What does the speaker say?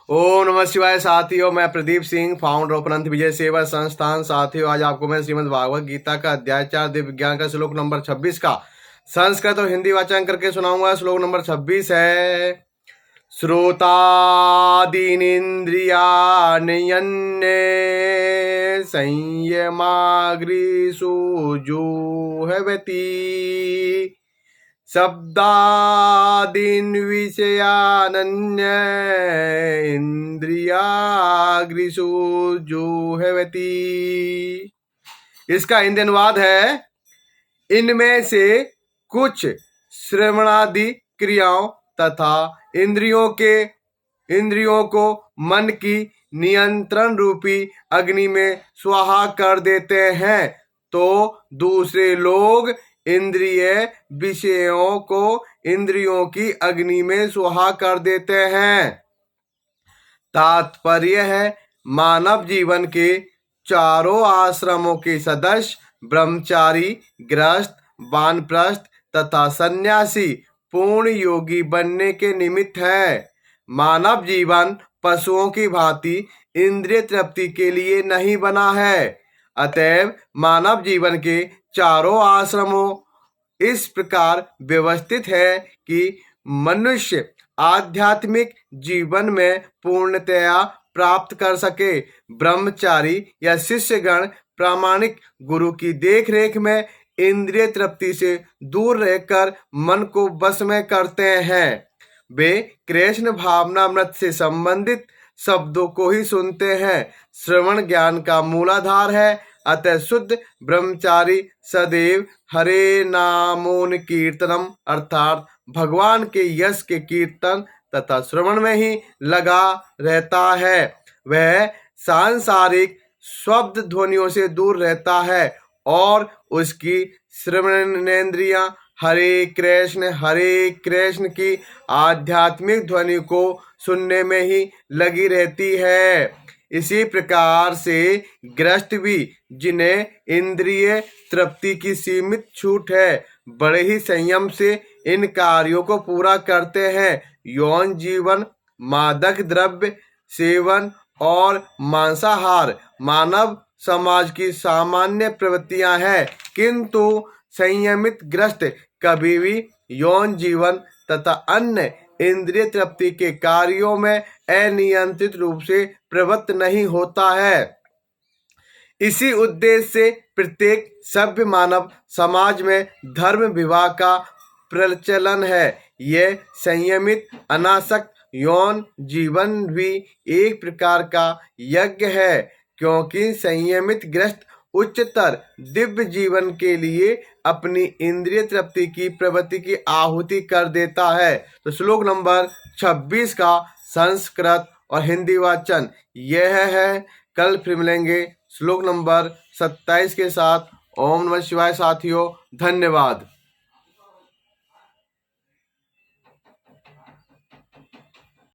ओम नमः शिवाय साथियों, मैं प्रदीप सिंह, फाउंडर ऑफ अनंत विजय सेवा संस्थान। साथियों, आज आपको मैं श्रीमद् भागवत गीता का अध्याय 4 दिव्य विज्ञान का श्लोक नंबर 26 का संस्कृत और हिंदी वाचन करके सुनाऊंगा। श्लोक नंबर 26 है, श्रोतादीनिन्द्रियाण्यन्ये संयमाग्रिषु जुह्वति शब्दादीन् विषयानन्य इंद्रियाग्रिषु जुह्वति। इसका हिंदी अनुवाद है, इनमें से कुछ श्रवणादि क्रियाओं तथा इंद्रियों को मन की नियंत्रण रूपी अग्नि में स्वाहा कर देते हैं, तो दूसरे लोग इंद्रिय विषयों को इंद्रियों की अग्नि में स्वाहा कर देते हैं। तात्पर्य है, मानव जीवन के चारों आश्रमों के सदस्य ब्रह्मचारी, गृहस्थ, वानप्रस्थ तथा सन्यासी पूर्ण योगी बनने के निमित्त है। मानव जीवन पशुओं की भांति इंद्रिय तृप्ति के लिए नहीं बना है। अतएव मानव जीवन के चारों आश्रमों इस प्रकार व्यवस्थित है कि मनुष्य आध्यात्मिक जीवन में पूर्णतया प्राप्त कर सके। ब्रह्मचारी या शिष्यगण प्रामाणिक गुरु की देखरेख में इंद्रिय तृप्ति से दूर रहकर मन को वश में करते हैं। वे कृष्ण भावनामृत से संबंधित शब्दों को ही सुनते हैं। श्रवण ज्ञान का मूलाधार है। अतः शुद्ध ब्रह्मचारी सदैव हरे नामोन कीर्तनम अर्थात भगवान के यश के कीर्तन तथा श्रवण में ही लगा रहता है। वह सांसारिक शब्द ध्वनियों से दूर रहता है और उसकी श्रवणेन्द्रियां हरे कृष्ण की आध्यात्मिक ध्वनि को सुनने में ही लगी रहती है। इसी प्रकार से गृहस्थ भी, जिन्हें इंद्रिय तृप्ति की सीमित छूट है, बड़े ही संयम से इन कार्यों को पूरा करते हैं। यौन जीवन, मादक द्रव्य सेवन और मांसाहार मानव समाज की सामान्य प्रवृत्तियां हैं, किंतु संयमित गृहस्थ कभी भी यौन जीवन तथा अन्य इंद्रिय तृप्ति के कार्यों में अनियंत्रित रूप से प्रवृत्त नहीं होता है। इसी उद्देश्य से प्रत्येक सभ्य मानव समाज में धर्म विवाह का प्रचलन है। यह संयमित अनासक्त यौन जीवन भी एक प्रकार का यज्ञ है, क्योंकि संयमित गृहस्थ उच्चतर दिव्य जीवन के लिए अपनी इंद्रिय तृप्ति की प्रवृत्ति की आहुति कर देता है। तो श्लोक नंबर 26 का संस्कृत और हिंदी वाचन यह है। कल फिर मिलेंगे श्लोक नंबर 27 के साथ। ओम नमः शिवाय साथियों, धन्यवाद।